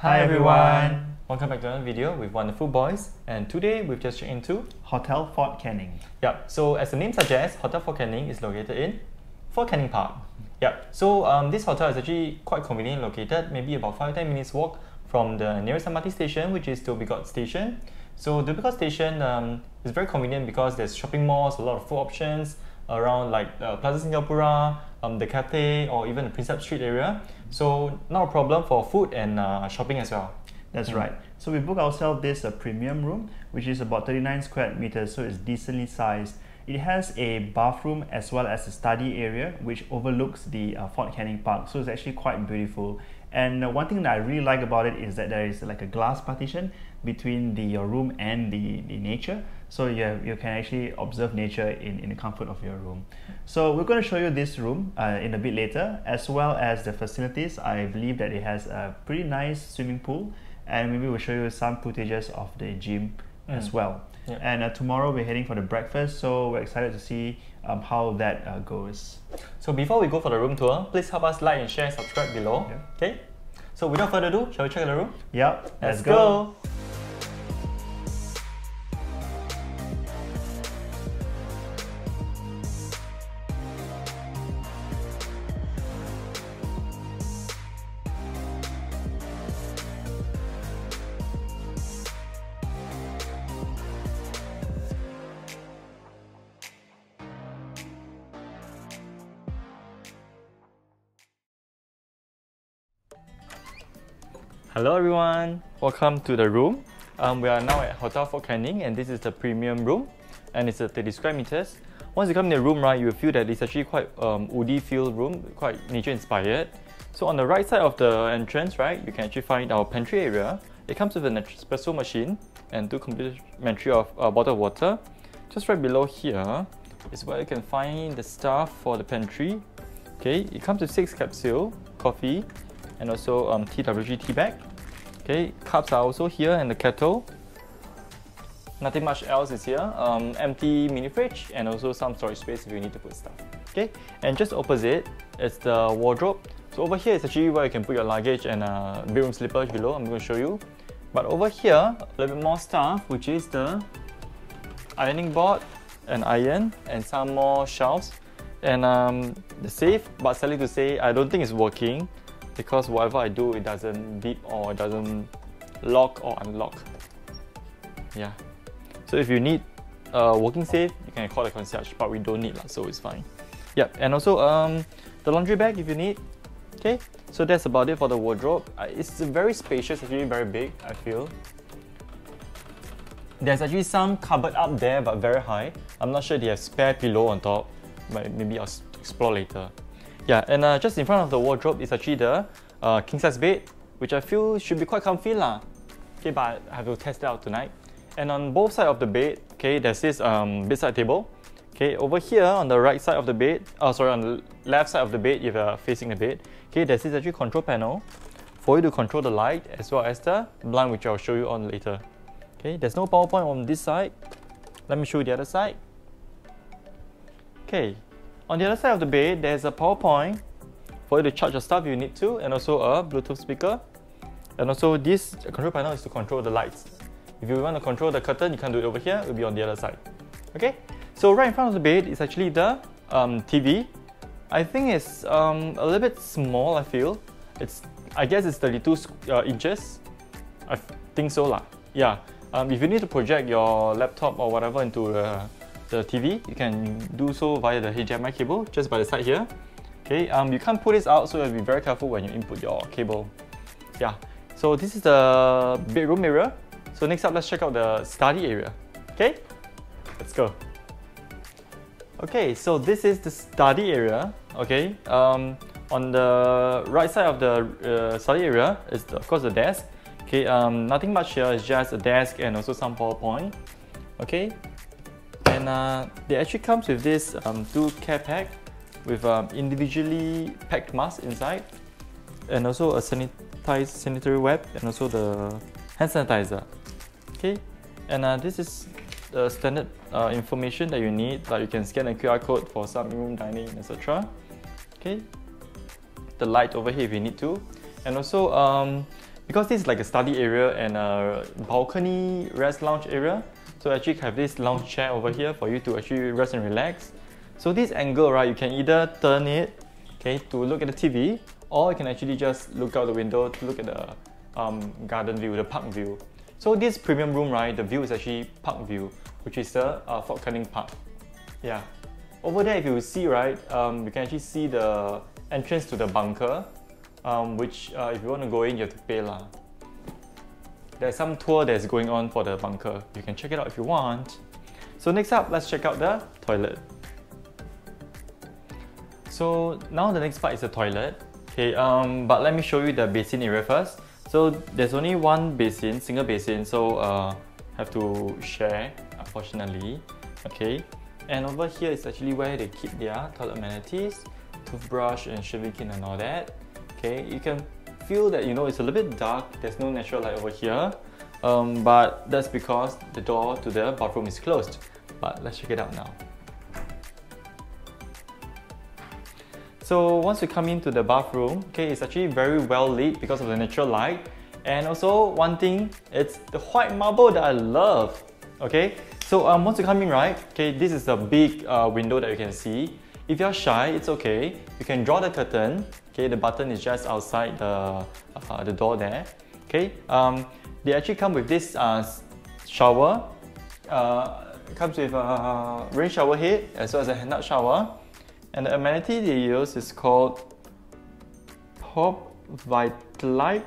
Hi everyone! Welcome back to another video with Wonderful Boys, and today we've just checked into Hotel Fort Canning. Yep, so as the name suggests, Hotel Fort Canning is located in Fort Canning Park. Yep, so this hotel is actually quite conveniently located, maybe about 5-10 minutes walk from the nearest MRT station, which is Dhoby Ghaut Station. So Dhoby Ghaut Station is very convenient because there's shopping malls, a lot of food options around like Plaza Singapura, the Cathay, or even the Prinsep Street area. So not a problem for food and shopping as well. That's right. So we booked ourselves this premium room, which is about 39 square meters, so it's decently sized. It has a bathroom as well as a study area which overlooks the Fort Canning Park, so it's actually quite beautiful. And one thing that I really like about it is that there is like a glass partition between your room and the nature, so you can actually observe nature in the comfort of your room. So we're going to show you this room in a bit later, as well as the facilities. I believe that it has a pretty nice swimming pool, and maybe we'll show you some footages of the gym as well. Yep. And tomorrow we're heading for the breakfast, so we're excited to see how that goes. So before we go for the room tour, please help us like and share, subscribe below. Yeah. Okay? So without further ado, shall we check the room? Yep, Let's go! Hello everyone, welcome to the room. We are now at Hotel Fort Canning, and this is the premium room, and it's a 30 square meters. Once you come in the room, right, you will feel that it's actually quite woody feel room, quite nature inspired. So on the right side of the entrance, right, you can actually find our pantry area. It comes with an espresso machine and 2 complimentary of bottle of water. Just right below here is where you can find the stuff for the pantry. Okay, it comes with 6 capsule coffee and also TWG tea bag. Okay, cups are also here, and the kettle. Nothing much else is here. Empty mini fridge and also some storage space if you need to put stuff. Okay, and just opposite is the wardrobe. So over here is actually where you can put your luggage and bedroom slippers below. I'm going to show you. But over here, a little bit more stuff, which is the ironing board, an iron, and some more shelves. And the safe, but sadly to say, I don't think it's working, because whatever I do, it doesn't beep or it doesn't lock or unlock. Yeah. So if you need a working safe, you can call the concierge, but we don't need, so it's fine. Yep. And also the laundry bag if you need. Okay. So that's about it for the wardrobe. It's very spacious, actually very big, I feel. There's actually some cupboard up there, but very high. I'm not sure they have spare pillow on top, but maybe I'll explore later. Yeah, and just in front of the wardrobe is actually the king size bed, which I feel should be quite comfy lah. Okay, but I have to test it out tonight. And on both sides of the bed, okay, there's this bedside table. Okay, over here on the right side of the bed, on the left side of the bed, if you're facing the bed, okay, there's this actually control panel for you to control the light as well as the blind, which I'll show you on later. Okay, there's no power point on this side. Let me show you the other side. Okay. On the other side of the bed, there's a power point for you to charge your stuff if you need to, and also a Bluetooth speaker. And also this control panel is to control the lights. If you want to control the curtain, you can do it over here, it will be on the other side. Okay, so right in front of the bed is actually the TV. I think it's a little bit small, I feel. I guess it's 32 inches. I think so lah. Yeah, if you need to project your laptop or whatever into the TV, you can do so via the HDMI cable just by the side here. Okay, you can't pull this out, so you have to be very careful when you input your cable. Yeah, so this is the bedroom area. So next up, let's check out the study area. Okay, let's go. Okay, so this is the study area. Okay, on the right side of the study area is of course the desk. Okay, nothing much here, it's just a desk and also some PowerPoint. Okay. And they actually comes with this 2 care pack with individually packed masks inside, and also a sanitary web, and also the hand sanitizer. Okay, and this is the standard information that you need, like you can scan a QR code for some room dining, etc. Okay, the light over here if you need to, and also because this is like a study area and a balcony rest lounge area, so I actually have this lounge chair over here for you to actually rest and relax. So this angle, right, you can either turn it, okay, to look at the TV, or you can actually just look out the window to look at the garden view, the park view. So this premium room, right, the view is actually park view, which is the Fort Canning Park. Yeah. Over there, if you see, right, you can actually see the entrance to the bunker, which if you want to go in, you have to pay lah. There's some tour that's going on for the bunker. You can check it out if you want. So next up, let's check out the toilet. So now the next part is the toilet. Okay, but let me show you the basin area first. So there's only one basin, single basin, so have to share, unfortunately. Okay. And over here is actually where they keep their toilet amenities, toothbrush and shaving kit and all that. Okay, you can feel that, you know, it's a little bit dark, there's no natural light over here, but that's because the door to the bathroom is closed. But let's check it out now. So once you come into the bathroom, okay, it's actually very well lit because of the natural light. And also one thing, it's the white marble that I love. Okay, so once you come in, right, okay, this is a big window that you can see. If you're shy, it's okay. You can draw the curtain. Okay, the button is just outside the door there. Okay, they actually come with this shower. It comes with a rain shower head as well as a hand-out shower. And the amenity they use is called Pop Vitalite.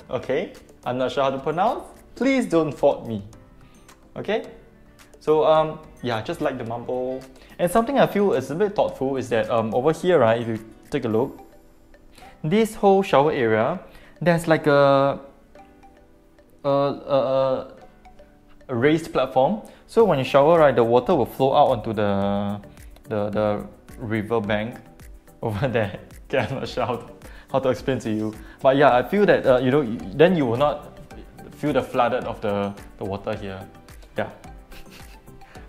Okay, I'm not sure how to pronounce. Please don't fault me. Okay, so yeah, just like the marble. And something I feel is a bit thoughtful is that over here, right, if you take a look, this whole shower area, there's like a raised platform. So when you shower, right, the water will flow out onto the river bank over there. Okay, I'm not sure how to explain to you, but yeah, I feel that you know, then you will not feel the flooded of the water here. Yeah.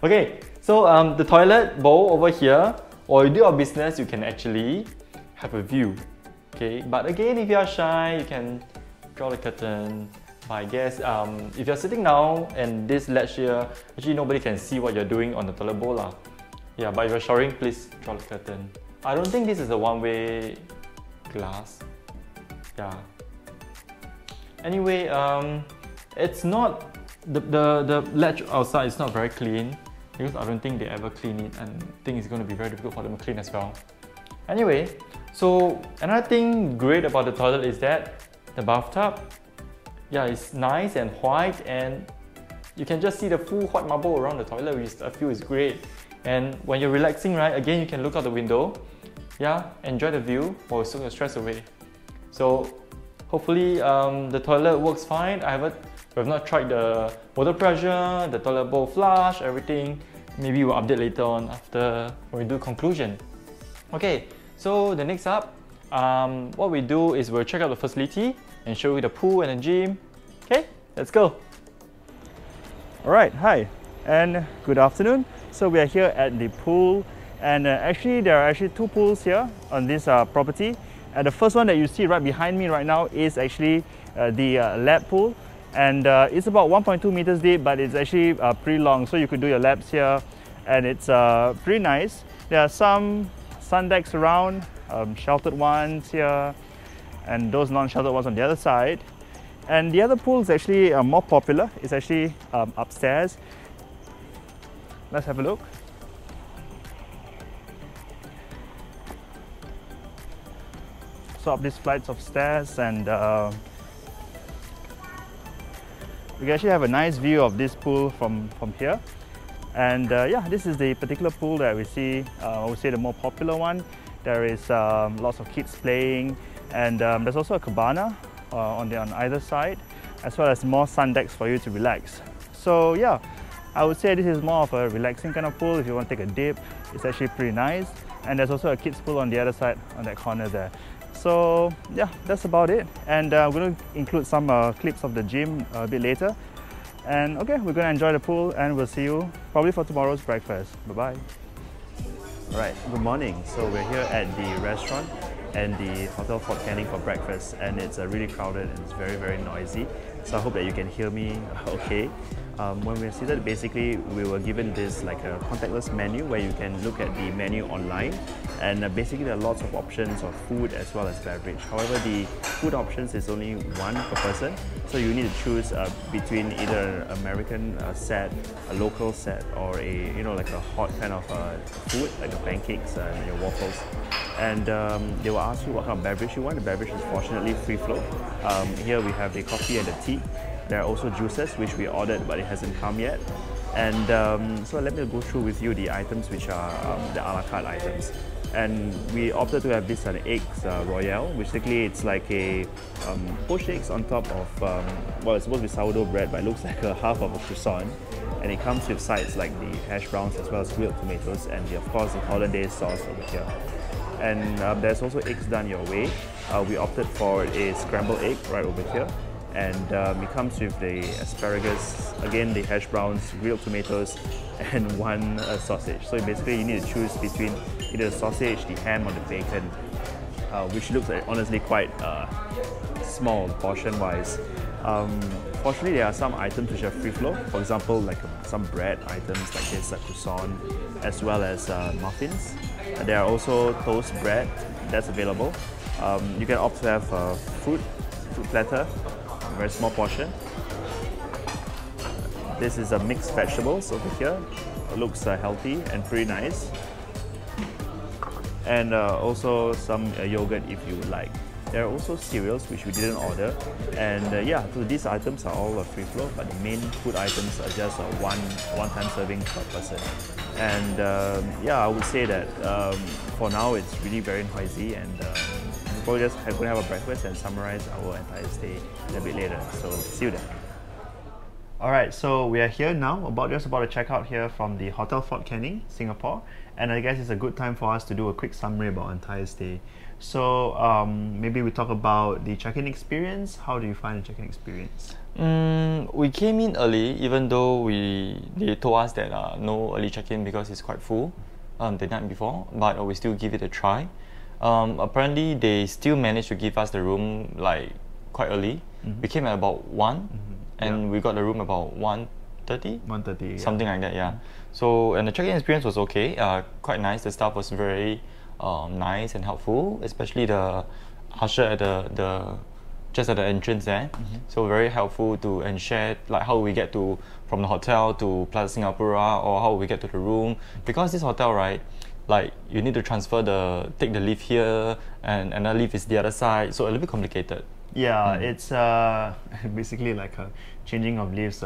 Okay, so the toilet bowl over here, or you do your business, you can actually have a view. Okay, but again, if you are shy, you can draw the curtain. But I guess if you're sitting now and this ledge here, actually nobody can see what you're doing on the toilet bowl lah. Yeah, but if you're showering, please draw the curtain. I don't think this is a one-way glass. Yeah. Anyway, it's not the ledge outside is not very clean because I don't think they ever clean it, and I think it's going to be very difficult for them to clean as well. Anyway, so another thing great about the toilet is that the bathtub, yeah, it's nice and white, and you can just see the full white marble around the toilet, which I feel is great. And when you're relaxing, right, again, you can look out the window, yeah, enjoy the view while soak your stress away. So hopefully the toilet works fine. We have not tried the water pressure, the toilet bowl flush, everything. Maybe we'll update later on after when we do conclusion. Okay, so the next up, what we do is we'll check out the facility and show you the pool and the gym. Okay, let's go. Alright, hi and good afternoon. So we are here at the pool, and actually there are actually two pools here on this property. The first one that you see right behind me right now is actually the lap pool. And it's about 1.2 meters deep, but it's actually pretty long, so you could do your laps here, and it's pretty nice. There are some sun decks around, sheltered ones here, and those non-sheltered ones on the other side. And the other pool is actually more popular. It's actually upstairs. Let's have a look. So up these flights of stairs, and we actually have a nice view of this pool from here. And yeah, this is the particular pool that we see, I would say the more popular one. There is lots of kids playing, and there's also a cabana on either side, as well as more sun decks for you to relax. So yeah, I would say this is more of a relaxing kind of pool. If you want to take a dip, it's actually pretty nice. And there's also a kids pool on the other side, on that corner there. So yeah, that's about it. And I'm going to include some clips of the gym a bit later. And okay, we're going to enjoy the pool, and we'll see you probably for tomorrow's breakfast. Bye-bye. Alright, good morning. So we're here at the restaurant and the Hotel Fort Canning for breakfast, and it's really crowded and it's very, very noisy. So I hope that you can hear me okay. When we were seated, basically we were given this like a contactless menu where you can look at the menu online, and basically there are lots of options of food as well as beverage. However, the food options is only one per person, so you need to choose between either an American set, a local set, or a like a hot kind of food like the pancakes and your waffles. And they will ask you what kind of beverage you want. The beverage is fortunately free flow. Here we have the coffee and the tea. There are also juices which we ordered but it hasn't come yet. And so let me go through with you the items which are the a la carte items. And we opted to have this eggs royale, which basically it's like a poached eggs on top of, well, it's supposed to be sourdough bread, but it looks like a half of a croissant. And it comes with sides like the hash browns as well as grilled tomatoes and of course the hollandaise sauce over here. And there's also eggs done your way. We opted for a scrambled egg right over here. And it comes with the asparagus, again the hash browns, grilled tomatoes, and one sausage. So basically you need to choose between either the sausage, the ham, or the bacon, which looks honestly quite small portion-wise. Fortunately, there are some items which are free flow. For example, like some bread items like this, croissant, as well as muffins. There are also toast bread that's available. You can opt to have fruit platter, a very small portion. This is a mixed vegetables over here. It looks healthy and pretty nice. And also some yogurt if you would like. There are also cereals which we didn't order, and yeah, so these items are all free flow, but the main food items are just one-time serving per person. And yeah, I would say that for now it's really very noisy, and we'll just going to have a breakfast and summarize our entire stay a bit later. So see you there. Alright, so we are here now, just about to check out here from the Hotel Fort Canning, Singapore, and I guess it's a good time for us to do a quick summary about our entire stay. So maybe we talk about the check-in experience. How do you find the check-in experience? We came in early, even though they told us that no early check-in because it's quite full the night before, but we still give it a try. Apparently, they still managed to give us the room like quite early. We came at about 1, and we got the room about 1:30? 1:30, something like that, yeah. So, and the check-in experience was okay, quite nice. The staff was very nice and helpful, especially the usher at just at the entrance there. So very helpful and share like how we get from the hotel to Plaza Singapura, or how we get to the room, because this hotel, right, like you need to take the lift here and another lift is the other side, so a little bit complicated. Yeah, it's basically like a changing of lifts.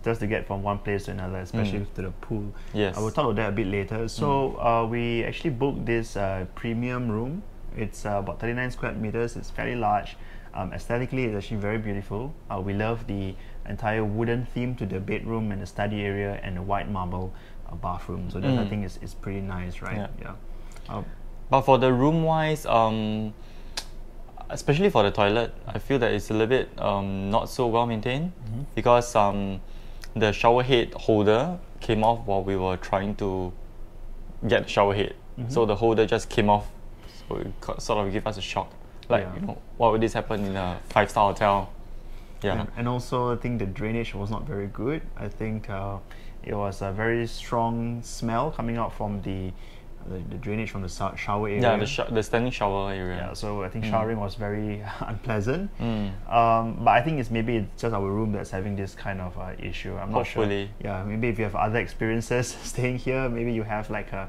Just to get from one place to another, especially to the pool. Yes. I will talk about that a bit later. So we actually booked this premium room. It's about 39 square meters. It's fairly large. Aesthetically, it's actually very beautiful. We love the entire wooden theme to the bedroom and the study area and the white marble bathroom. So that I think is pretty nice, right? Yeah. But for the room wise, especially for the toilet, I feel that it's a little bit not so well maintained, because the shower head holder came off while we were trying to get the shower head. So the holder just came off, so it sort of gave us a shock. Like, why would this happen in a 5-star hotel? Yeah. And also I think the drainage was not very good. I think it was a very strong smell coming out from the drainage from the shower area. Yeah, the standing shower area. Yeah, so I think showering was very unpleasant. But I think maybe it's just our room that's having this kind of issue. I'm not sure. Yeah, maybe if you have other experiences staying here, maybe you have like a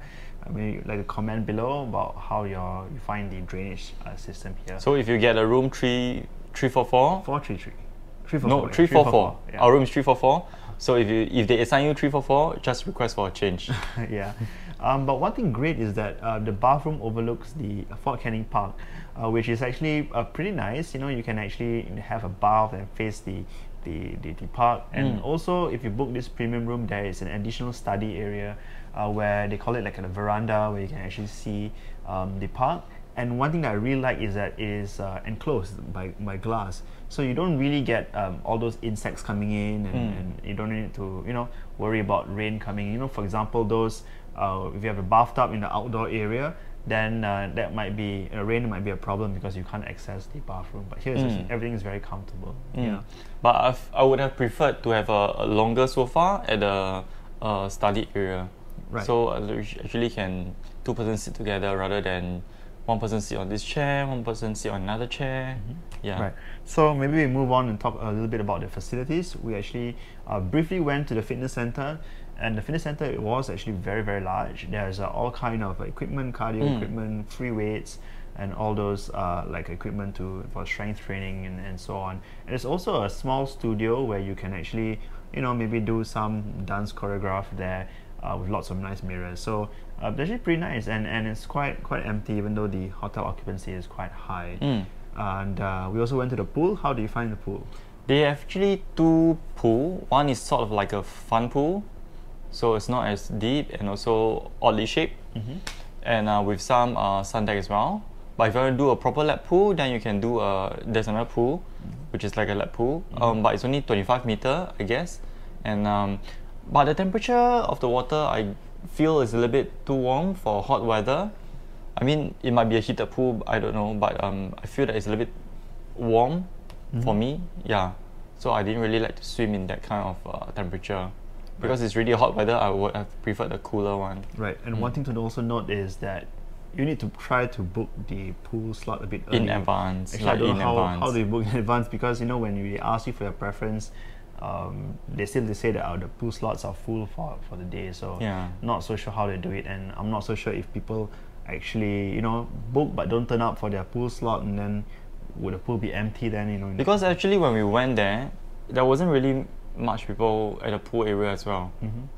comment below about how you find the drainage system here. So if you get a room 344, 433. 344. No, 344. Yeah. Our room is 344. So if they assign you 344, just request for a change. Yeah. But one thing great is that the bathroom overlooks the Fort Canning Park, which is actually pretty nice. You can actually have a bath and face the park. And also, if you book this premium room, there is an additional study area where they call it like a veranda, where you can actually see the park. And one thing that I really like is that it is enclosed by glass, so you don't really get all those insects coming in, and you don't need to worry about rain coming. For example, those if you have a bathtub in the outdoor area, then that might be rain might be a problem because you can't access the bathroom. But here, everything is very comfortable. Yeah. But I would have preferred to have a longer sofa at the study area. Right. So actually can two persons sit together rather than one person sit on this chair, one person sit on another chair. Yeah. Right. So maybe we move on and talk a little bit about the facilities. We actually briefly went to the fitness center, and the fitness center, it was actually very, very large. There's all kind of equipment, cardio equipment, free weights, and all those like equipment for strength training and so on. And there's also a small studio where you can actually, maybe do some dance choreograph there with lots of nice mirrors. So it's actually pretty nice, and it's quite empty, even though the hotel occupancy is quite high. And we also went to the pool. How do you find the pool? They have actually two pools. One is sort of like a fun pool, so it's not as deep and also oddly shaped, and with some sun deck as well. But if you want to do a proper lap pool, then you can do there's another pool, which is like a lap pool, but it's only 25 meter, I guess. And but the temperature of the water, I feel, is a little bit too warm for hot weather. I mean, it might be a heated pool, I don't know, but I feel that it's a little bit warm for me. Yeah, so I didn't really like to swim in that kind of temperature. Because it's really hot weather, I would have preferred the cooler one. Right, and one thing to also note is that you need to try to book the pool slot a bit early. In advance. Actually, I don't know how do you book in advance, because when we ask you for your preference, they say that the pool slots are full for the day. So not so sure how they do it, and I'm not so sure if people actually book but don't turn up for their pool slot, and then would the pool be empty then? Because actually when we went there wasn't really much people at the pool area as well.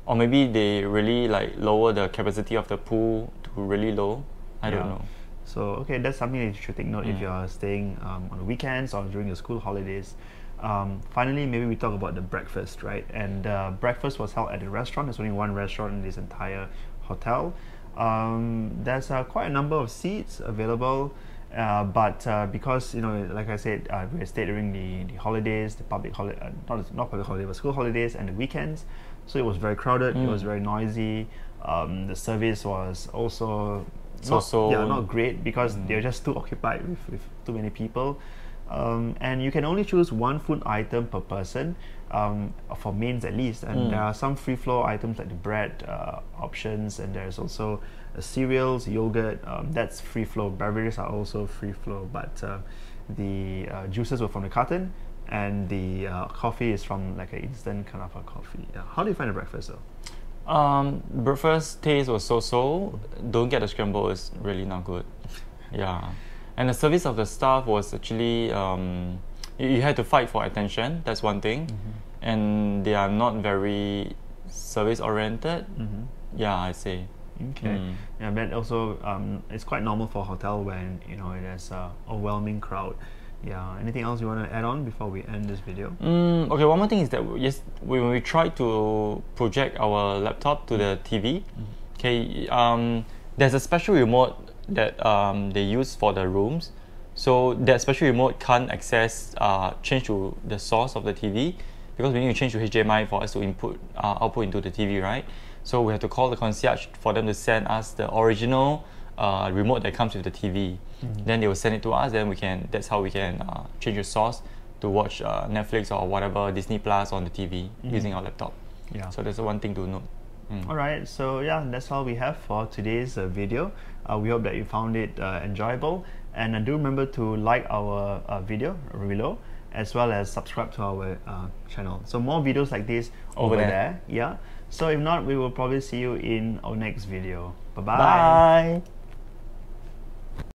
Or maybe they really lower the capacity of the pool to really low. I don't know. So okay, that's something that you should take note if you're staying on the weekends or during the school holidays. Finally, maybe we talk about the breakfast, right? And breakfast was held at the restaurant. There's only one restaurant in this entire hotel. There's quite a number of seats available, but because like I said, we stayed during the holidays, the public holiday, not public holiday, but school holidays and the weekends. So it was very crowded. It was very noisy. The service was also not great, because they're just too occupied with too many people. And you can only choose one food item per person, for mains at least. And there are some free flow items like the bread options, and there's also cereals, yogurt. That's free flow. Beverages are also free flow, but the juices were from the carton, and the coffee is from like an instant kind of a coffee. How do you find the breakfast though? Breakfast taste was so-so. Don't get the scramble, it's really not good. Yeah. And the service of the staff was actually, you had to fight for attention, that's one thing. And they are not very service oriented. Yeah, I say. Okay. Yeah, but also it's quite normal for a hotel when there's a overwhelming crowd. Yeah. Anything else you want to add on before we end this video? Okay. One more thing is that when we tried to project our laptop to the TV, okay, there's a special remote that they use for the rooms. So that special remote can't change to the source of the TV, because we need to change to HDMI for us to output into the TV, right? So we have to call the concierge for them to send us the original remote that comes with the TV. Then they will send it to us. Then that's how we can change the source to watch Netflix or whatever, Disney Plus on the TV using our laptop. Yeah. So that's the one thing to note. Alright, so yeah, that's all we have for today's video. We hope that you found it enjoyable, and do remember to like our video below, as well as subscribe to our channel. So more videos like this over there. Yeah. So if not, we will probably see you in our next video. Bye-bye. Bye.